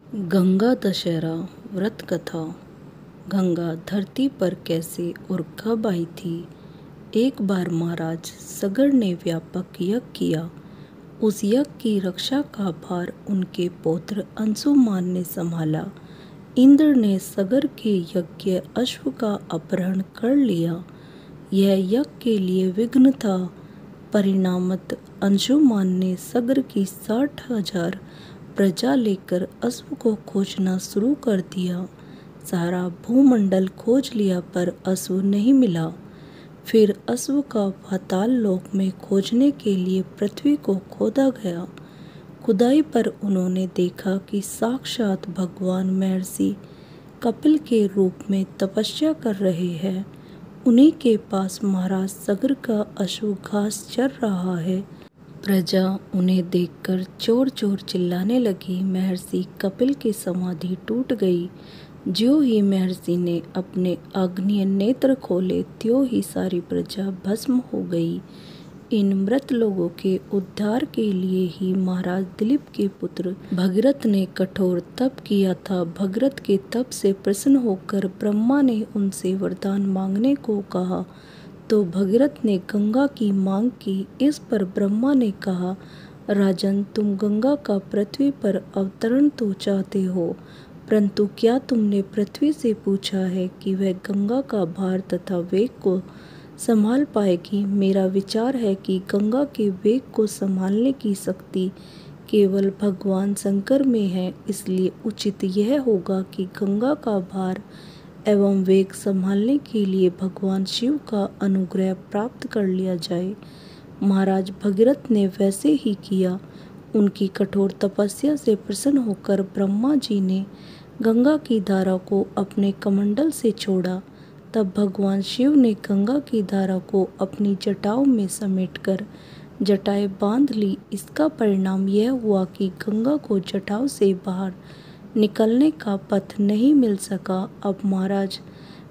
गंगा दशहरा व्रत कथा। गंगा धरती पर कैसे और कब आई थी। एक बार महाराज सगर ने व्यापक यज्ञ किया। उस यज्ञ की रक्षा का भार उनके पौत्र अंशुमान ने संभाला। इंद्र ने सगर के यज्ञ अश्व का अपहरण कर लिया। यह यज्ञ के लिए विघ्न था। परिणामत अंशुमान ने सगर की 60,000 प्रजा लेकर अश्व को खोजना शुरू कर दिया। सारा भूमंडल खोज लिया पर अश्व नहीं मिला। फिर अश्व का पाताल लोक में खोजने के लिए पृथ्वी को खोदा गया। खुदाई पर उन्होंने देखा कि साक्षात भगवान महर्षि कपिल के रूप में तपस्या कर रहे हैं। उन्हीं के पास महाराज सगर का अश्व घास चर रहा है। प्रजा उन्हें देखकर चोर चोर चिल्लाने लगी। महर्षि कपिल की समाधि टूट गई। ज्यों ही महर्षि ने अपने आग्नेय नेत्र खोले त्यों ही सारी प्रजा भस्म हो गई। इन मृत लोगों के उद्धार के लिए ही महाराज दिलीप के पुत्र भगीरथ ने कठोर तप किया था। भगीरथ के तप से प्रसन्न होकर ब्रह्मा ने उनसे वरदान मांगने को कहा तो भगीरथ ने गंगा की मांग की। इस पर ब्रह्मा ने कहा, राजन, तुम गंगा का पृथ्वी पर अवतरण तो चाहते हो, परंतु क्या तुमने पृथ्वी से पूछा है कि वह गंगा का भार तथा वेग को संभाल पाएगी। मेरा विचार है कि गंगा के वेग को संभालने की शक्ति केवल भगवान शंकर में है। इसलिए उचित यह होगा कि गंगा का भार एवं वेग संभालने के लिए भगवान शिव का अनुग्रह प्राप्त कर लिया जाए। महाराज भगीरथ ने वैसे ही किया। उनकी कठोर तपस्या से प्रसन्न होकर ब्रह्मा जी ने गंगा की धारा को अपने कमंडल से छोड़ा। तब भगवान शिव ने गंगा की धारा को अपनी जटाओं में समेटकर जटाएं बांध ली। इसका परिणाम यह हुआ कि गंगा को जटाओं से बाहर निकलने का पथ नहीं मिल सका। अब महाराज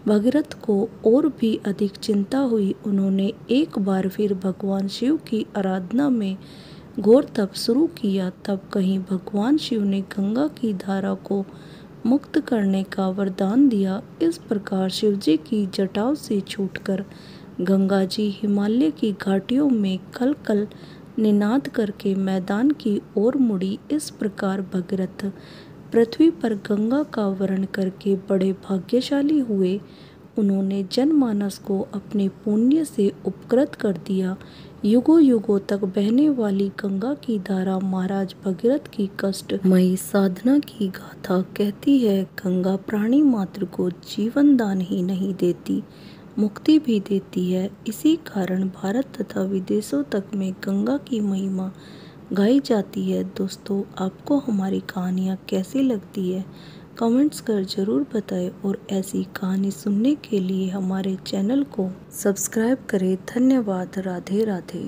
भगीरथ को और भी अधिक चिंता हुई। उन्होंने एक बार फिर भगवान शिव की आराधना में घोर तप शुरू किया। तब कहीं भगवान शिव ने गंगा की धारा को मुक्त करने का वरदान दिया। इस प्रकार शिवजी की जटाओं से छूटकर गंगा जी हिमालय की घाटियों में कल कल निनाद करके मैदान की ओर मुड़ी। इस प्रकार भगीरथ पृथ्वी पर गंगा का वरण करके बड़े भाग्यशाली हुए। उन्होंने जनमानस को अपने पुण्य से उपकृत कर दिया। युगों युगों तक बहने वाली गंगा की धारा महाराज भगीरथ की कष्टमयी साधना की गाथा कहती है। गंगा प्राणी मात्र को जीवन दान ही नहीं देती, मुक्ति भी देती है। इसी कारण भारत तथा विदेशों तक में गंगा की महिमा गाई जाती है। दोस्तों, आपको हमारी कहानियाँ कैसी लगती है कमेंट्स कर ज़रूर बताएं और ऐसी कहानी सुनने के लिए हमारे चैनल को सब्सक्राइब करें। धन्यवाद। राधे राधे।